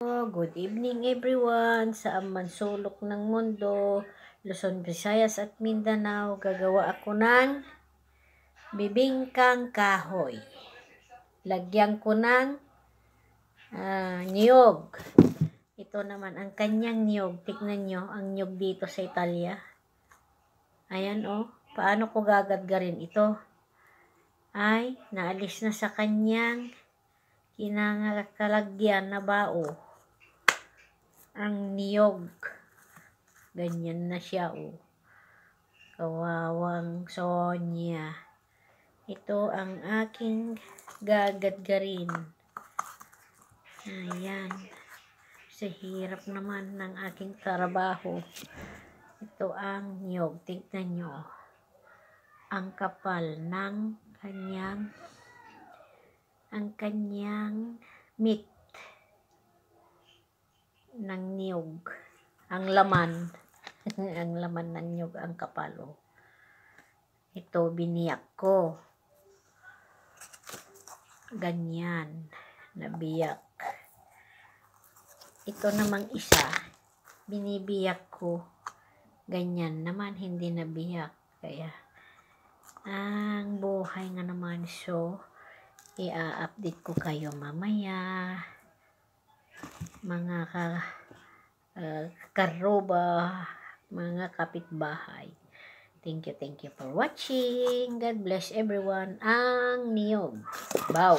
Good evening everyone sa amang sulok ng mundo, Luzon, Visayas at Mindanao. Gagawa ako ng bibingkang kahoy. Lagyan ko ng niyog. Ito naman ang kanyang niyog. Tignan nyo ang niyog dito sa Italia. Ayan paano ko gagadgarin ito? Ay naalis na sa kanyang kinangakalagyan na bao ang niyog. Ganyan na siya Kawawang Sonya. Ito ang aking gagadgarin. Ayan. Sa hirap naman ng aking trabaho. Ito ang niyog. Tignan nyo. Ang kapal ng kanyang meat ng niyog. Ang laman. Ang laman ng niyog ang kapalo. Ito biniyak ko. Ganyan. Nabiyak. Ito namang isa. Binibiyak ko. Ganyan naman. Hindi nabiyak. Kaya ang buhay nga naman. So, i-update ko kayo mamaya. Mga karoba, mga kapitbahay. Thank you for watching. God bless everyone. Ang niyog. Bow.